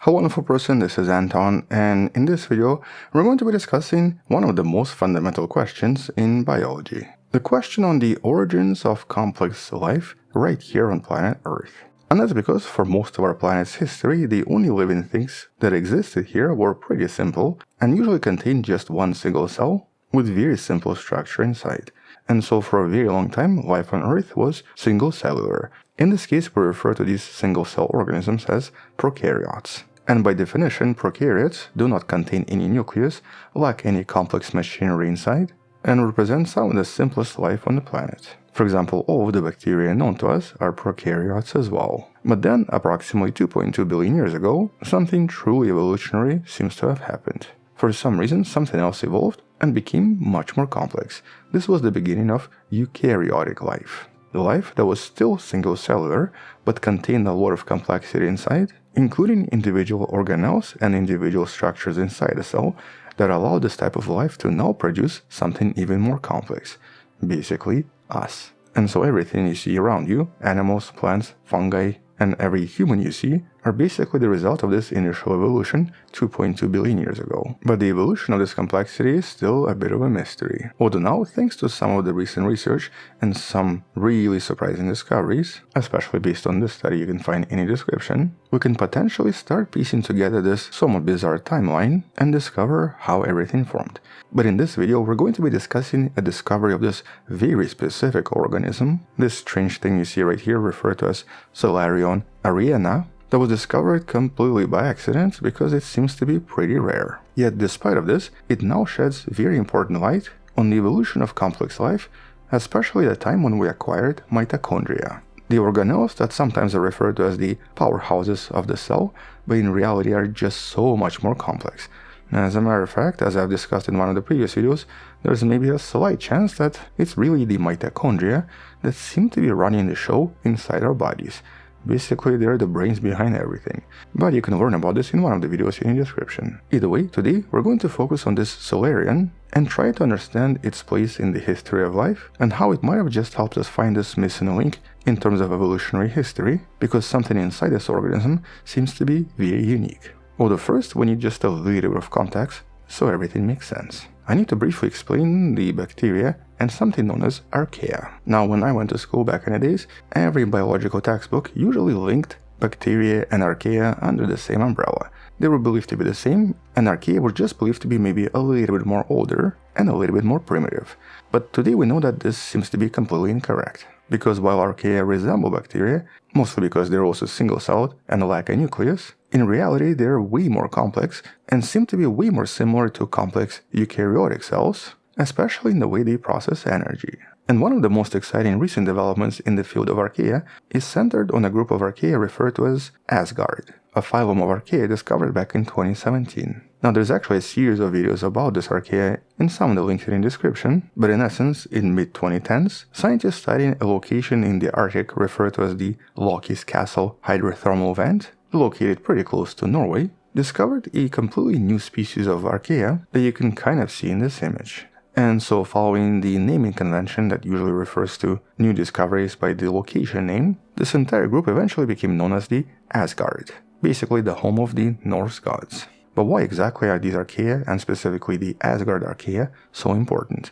Hello wonderful person, this is Anton, and in this video we're going to be discussing one of the most fundamental questions in biology. The question on the origins of complex life right here on planet Earth. And that's because for most of our planet's history, the only living things that existed here were pretty simple and usually contained just one single cell with very simple structure inside. And so for a very long time, life on Earth was single cellular. In this case, we refer to these single cell organisms as prokaryotes. And by definition, prokaryotes do not contain any nucleus, lack any complex machinery inside, and represent some of the simplest life on the planet. For example, all of the bacteria known to us are prokaryotes as well. But then, approximately 2.2 billion years ago, something truly evolutionary seems to have happened. For some reason, something else evolved and became much more complex. This was the beginning of eukaryotic life. The life that was still single-cellular, but contained a lot of complexity inside, including individual organelles and individual structures inside the cell that allowed this type of life to now produce something even more complex. Basically, us. And so everything you see around you, animals, plants, fungi, and every human you see, are basically the result of this initial evolution 2.2 billion years ago. But the evolution of this complexity is still a bit of a mystery. Although now, thanks to some of the recent research and some really surprising discoveries, especially based on this study you can find in the description, we can potentially start piecing together this somewhat bizarre timeline and discover how everything formed. But in this video, we're going to be discussing a discovery of this very specific organism, this strange thing you see right here referred to as Solarion arienae, that was discovered completely by accident because it seems to be pretty rare. Yet despite of this, it now sheds very important light on the evolution of complex life, especially the time when we acquired mitochondria. The organelles that sometimes are referred to as the powerhouses of the cell, but in reality are just so much more complex. As a matter of fact, as I've discussed in one of the previous videos, there's maybe a slight chance that it's really the mitochondria that seem to be running the show inside our bodies. Basically, they're the brains behind everything. But you can learn about this in one of the videos in the description. Either way, today we're going to focus on this Solarion and try to understand its place in the history of life and how it might have just helped us find this missing link in terms of evolutionary history, because something inside this organism seems to be very unique. Although first we need just a little bit of context so everything makes sense. I need to briefly explain the bacteria and something known as archaea. Now, when I went to school back in the days, every biological textbook usually linked bacteria and archaea under the same umbrella. They were believed to be the same, and archaea were just believed to be maybe a little bit more older and a little bit more primitive. But today we know that this seems to be completely incorrect. Because while archaea resemble bacteria, mostly because they're also single-celled and lack a nucleus, in reality they're way more complex and seem to be way more similar to complex eukaryotic cells, especially in the way they process energy. And one of the most exciting recent developments in the field of archaea is centered on a group of archaea referred to as Asgard, a phylum of archaea discovered back in 2017. Now, there's actually a series of videos about this archaea in some of the links in the description, but in essence, in mid-2010s, scientists studying a location in the Arctic referred to as the Loki's Castle hydrothermal vent, located pretty close to Norway, discovered a completely new species of archaea that you can kind of see in this image. And so, following the naming convention that usually refers to new discoveries by the location name, this entire group eventually became known as the Asgard, basically the home of the Norse gods. But why exactly are these archaea, and specifically the Asgard archaea, so important?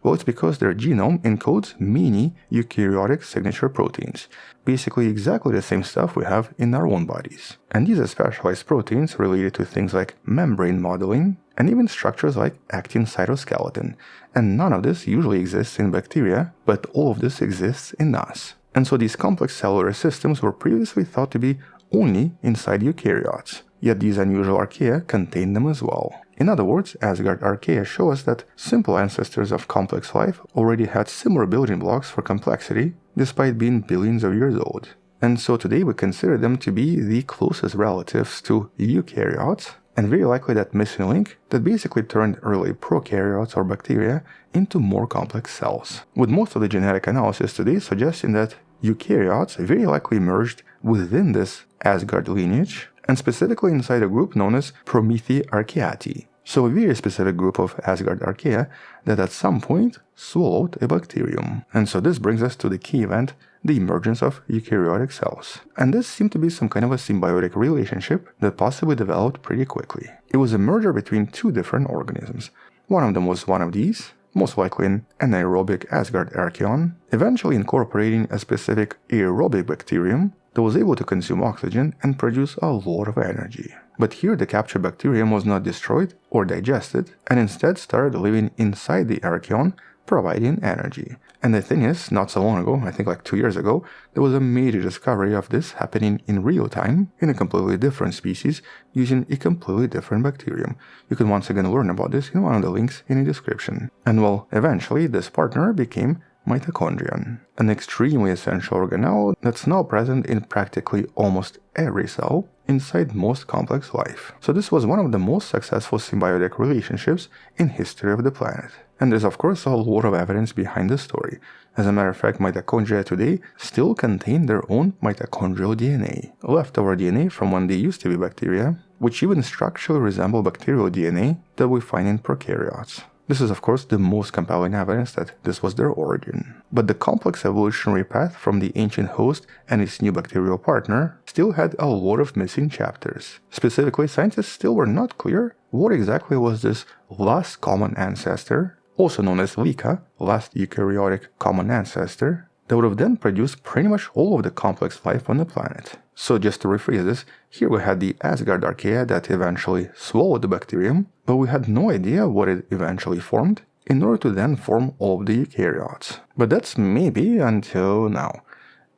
Well, it's because their genome encodes many eukaryotic signature proteins, basically exactly the same stuff we have in our own bodies. And these are specialized proteins related to things like membrane modeling, and even structures like actin cytoskeleton. And none of this usually exists in bacteria, but all of this exists in us. And so these complex cellular systems were previously thought to be only inside eukaryotes, yet these unusual archaea contain them as well. In other words, Asgard archaea show us that simple ancestors of complex life already had similar building blocks for complexity, despite being billions of years old. And so today we consider them to be the closest relatives to eukaryotes, and very likely that missing link that basically turned early prokaryotes or bacteria into more complex cells. With most of the genetic analysis today suggesting that eukaryotes very likely emerged within this Asgard lineage, and specifically inside a group known as Promethearchaeae, So a very specific group of Asgard archaea that at some point swallowed a bacterium. And so this brings us to the key event, the emergence of eukaryotic cells. And this seemed to be some kind of a symbiotic relationship that possibly developed pretty quickly. It was a merger between two different organisms. One of them was one of these, most likely an anaerobic Asgard archaeon, eventually incorporating a specific aerobic bacterium that was able to consume oxygen and produce a lot of energy. But here the captured bacterium was not destroyed or digested, and instead started living inside the archaeon, providing energy. And the thing is, not so long ago, I think like 2 years ago, there was a major discovery of this happening in real time in a completely different species using a completely different bacterium. You can once again learn about this in one of the links in the description. And well, eventually this partner became mitochondrion, an extremely essential organelle that's now present in practically almost every cell inside most complex life. So this was one of the most successful symbiotic relationships in history of the planet. And there's of course a lot of evidence behind the story. As a matter of fact, mitochondria today still contain their own mitochondrial DNA, leftover DNA from when they used to be bacteria, which even structurally resemble bacterial DNA that we find in prokaryotes. This is of course the most compelling evidence that this was their origin. But the complex evolutionary path from the ancient host and its new bacterial partner still had a lot of missing chapters. Specifically, scientists still were not clear what exactly was this last common ancestor, also known as LECA, last eukaryotic common ancestor, that would have then produced pretty much all of the complex life on the planet. So just to rephrase this, here we had the Asgard archaea that eventually swallowed the bacterium, but we had no idea what it eventually formed in order to then form all of the eukaryotes. But that's maybe until now.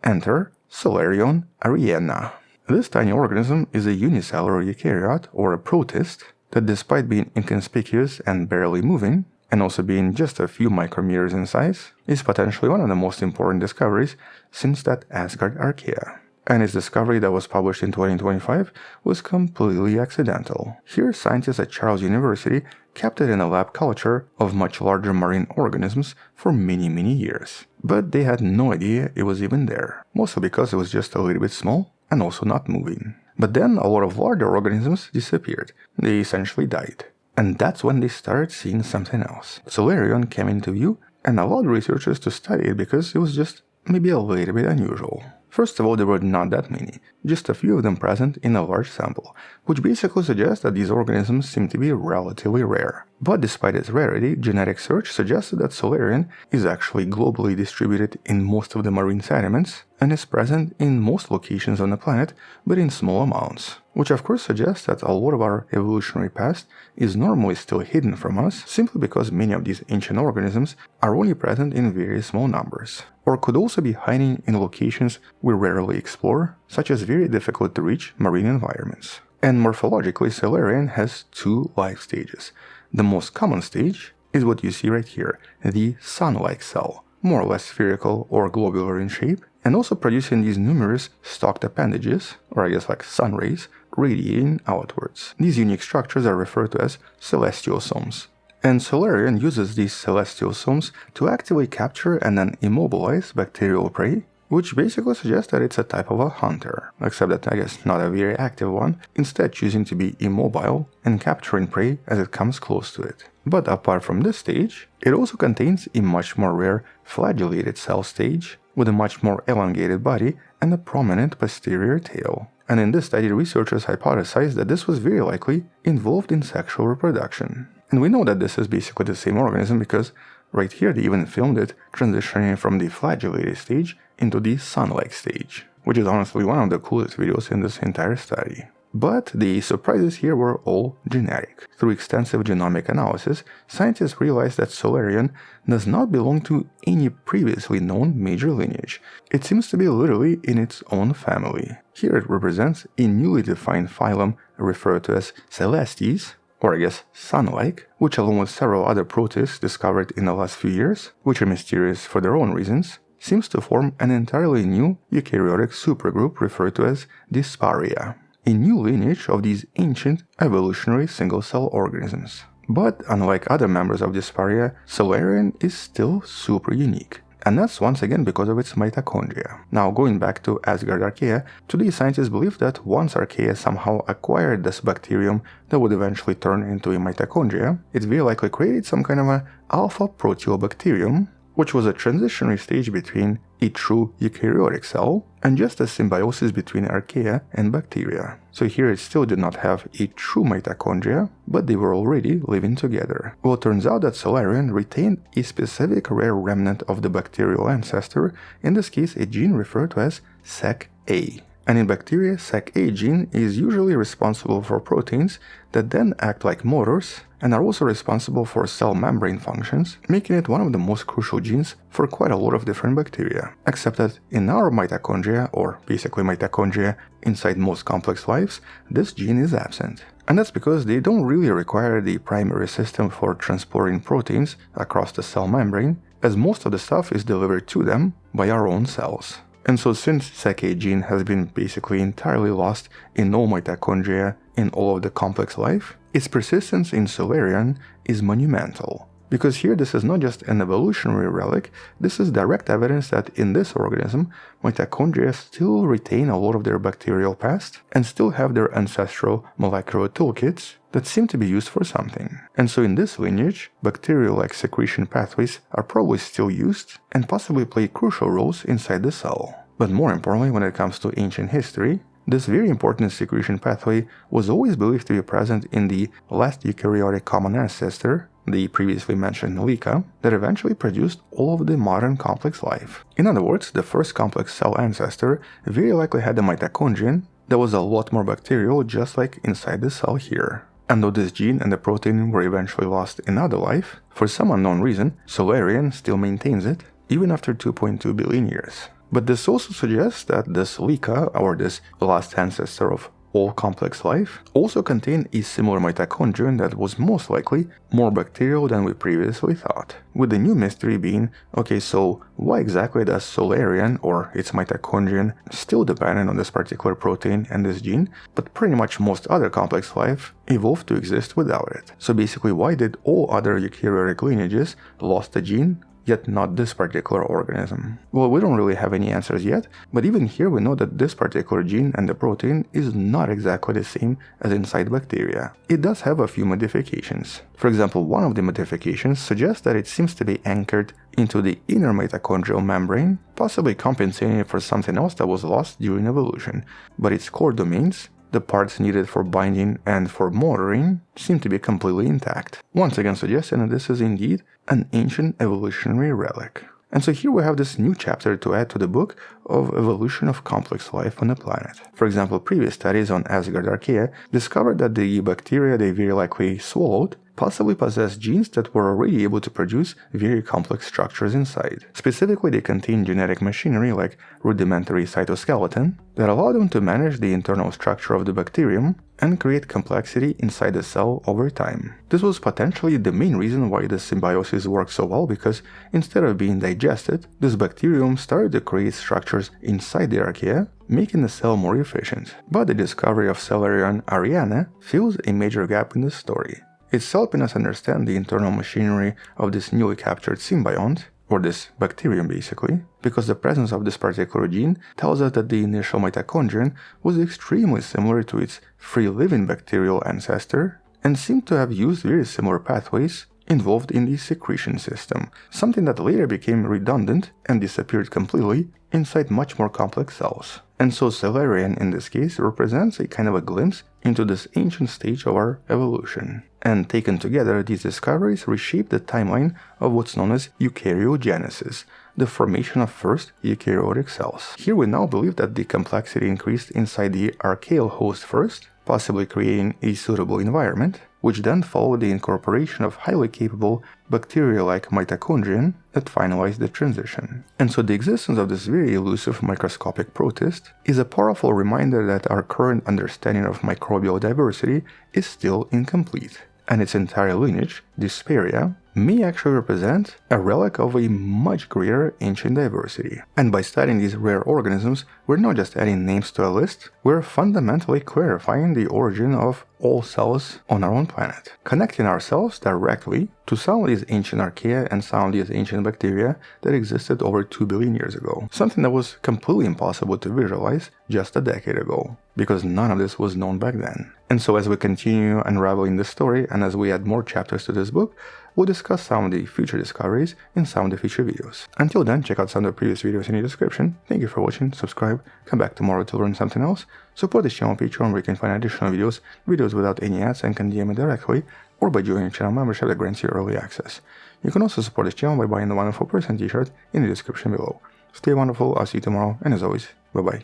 Enter Solarion arienae. This tiny organism is a unicellular eukaryote or a protist that, despite being inconspicuous and barely moving, and also being just a few micrometers in size, is potentially one of the most important discoveries since that Asgard archaea. And its discovery that was published in 2025 was completely accidental. Here, scientists at Charles University kept it in a lab culture of much larger marine organisms for many years. But they had no idea it was even there, mostly because it was just a little bit small and also not moving. But then a lot of larger organisms disappeared. They essentially died. And that's when they started seeing something else. Solarion came into view and allowed researchers to study it because it was just maybe a little bit unusual. First of all, there were not that many, just a few of them present in a large sample, which basically suggests that these organisms seem to be relatively rare. But despite its rarity, genetic search suggested that Solarion is actually globally distributed in most of the marine sediments and is present in most locations on the planet, but in small amounts. Which of course suggests that a lot of our evolutionary past is normally still hidden from us simply because many of these ancient organisms are only present in very small numbers, or could also be hiding in locations we rarely explore, such as very difficult to reach marine environments. And morphologically, Solarion has two life stages. The most common stage is what you see right here, the sun-like cell, more or less spherical or globular in shape, and also producing these numerous stalked appendages, or I guess like sun rays, radiating outwards. These unique structures are referred to as celestiosomes. And Solarion uses these celestiosomes to actively capture and then immobilize bacterial prey, which basically suggests that it's a type of a hunter, except that I guess not a very active one, instead choosing to be immobile and capturing prey as it comes close to it. But apart from this stage, it also contains a much more rare flagellated cell stage with a much more elongated body and a prominent posterior tail. And in this study, researchers hypothesized that this was very likely involved in sexual reproduction. And we know that this is basically the same organism because right here they even filmed it transitioning from the flagellated stage into the sun-like stage, which is honestly one of the coolest videos in this entire study. But the surprises here were all genetic. Through extensive genomic analysis, scientists realized that Solarion does not belong to any previously known major lineage. It seems to be literally in its own family. Here it represents a newly defined phylum referred to as Celestes, or I guess sun-like, which along with several other protists discovered in the last few years, which are mysterious for their own reasons, seems to form an entirely new eukaryotic supergroup referred to as Disparia, a new lineage of these ancient evolutionary single-cell organisms. But unlike other members of Disparia, Solarion is still super unique. and that's once again because of its mitochondria. Now, going back to Asgard archaea, today scientists believe that once archaea somehow acquired this bacterium that would eventually turn into a mitochondria, it very likely created some kind of a alpha proteobacterium, which was a transitionary stage between a true eukaryotic cell and just a symbiosis between archaea and bacteria. So here it still did not have a true mitochondria, but they were already living together. Well, it turns out that Solarion retained a specific rare remnant of the bacterial ancestor, in this case a gene referred to as secA. And in bacteria, secA gene is usually responsible for proteins that then act like motors and are also responsible for cell membrane functions, making it one of the most crucial genes for quite a lot of different bacteria. Except that in our mitochondria, or basically mitochondria inside most complex lives, this gene is absent. And that's because they don't really require the primary system for transporting proteins across the cell membrane, as most of the stuff is delivered to them by our own cells. And so since secA gene has been basically entirely lost in all mitochondria in all of the complex life, its persistence in Solarion is monumental. Because here this is not just an evolutionary relic, this is direct evidence that in this organism, mitochondria still retain a lot of their bacterial past and still have their ancestral molecular toolkits that seem to be used for something. And so in this lineage, bacterial-like secretion pathways are probably still used and possibly play crucial roles inside the cell. But more importantly, when it comes to ancient history, this very important secretion pathway was always believed to be present in the last eukaryotic common ancestor, the previously mentioned LECA, that eventually produced all of the modern complex life. In other words, the first complex cell ancestor very likely had a mitochondrion that was a lot more bacterial, just like inside the cell here. And though this gene and the protein were eventually lost in other life, for some unknown reason, Solarion still maintains it, even after 2.2 billion years. But this also suggests that this LECA, or this last ancestor of all complex life, also contained a similar mitochondrion that was most likely more bacterial than we previously thought. With the new mystery being, okay, so why exactly does Solarion, or its mitochondrion, still dependent on this particular protein and this gene, but pretty much most other complex life evolved to exist without it? So basically, why did all other eukaryotic lineages lost the gene, yet not this particular organism? Well, we don't really have any answers yet, but even here we know that this particular gene and the protein is not exactly the same as inside bacteria. It does have a few modifications. For example, one of the modifications suggests that it seems to be anchored into the inner mitochondrial membrane, possibly compensating for something else that was lost during evolution, but its core domains, the parts needed for binding and for motoring, seem to be completely intact, once again suggesting that this is indeed an ancient evolutionary relic. And so here we have this new chapter to add to the book of evolution of complex life on the planet. For example, previous studies on Asgard archaea discovered that the bacteria they very likely swallowed possibly possess genes that were already able to produce very complex structures inside. Specifically, they contain genetic machinery like rudimentary cytoskeleton that allow them to manage the internal structure of the bacterium and create complexity inside the cell over time. This was potentially the main reason why the symbiosis worked so well, because instead of being digested, this bacterium started to create structures inside the archaea, making the cell more efficient. But the discovery of Solarion arienae fills a major gap in the story. It's helping us understand the internal machinery of this newly captured symbiont, or this bacterium basically, because the presence of this particular gene tells us that the initial mitochondrion was extremely similar to its free-living bacterial ancestor and seemed to have used very similar pathways involved in the secretion system, something that later became redundant and disappeared completely inside much more complex cells. And so Solarion in this case represents a kind of a glimpse into this ancient stage of our evolution. And taken together, these discoveries reshape the timeline of what's known as eukaryogenesis, the formation of first eukaryotic cells. Here we now believe that the complexity increased inside the archaeal host first, possibly creating a suitable environment, which then followed the incorporation of highly capable bacteria-like mitochondrion that finalized the transition. And so the existence of this very elusive microscopic protist is a powerful reminder that our current understanding of microbial diversity is still incomplete, and its entire lineage, Dysperia, may actually represent a relic of a much greater ancient diversity. And by studying these rare organisms, we're not just adding names to a list, we're fundamentally clarifying the origin of all cells on our own planet, connecting ourselves directly to some of these ancient archaea and some of these ancient bacteria that existed over 2 billion years ago. Something that was completely impossible to visualize just a decade ago, because none of this was known back then. And so as we continue unraveling this story and as we add more chapters to this book, we'll discuss some of the future discoveries in some of the future videos. Until then, check out some of the previous videos in the description. Thank you for watching, subscribe, come back tomorrow to learn something else, support this channel on Patreon where you can find additional videos without any ads and can DM me directly, or by joining channel membership that grants you early access. You can also support this channel by buying the Wonderful Person t-shirt in the description below. Stay wonderful, I'll see you tomorrow, and as always, bye bye.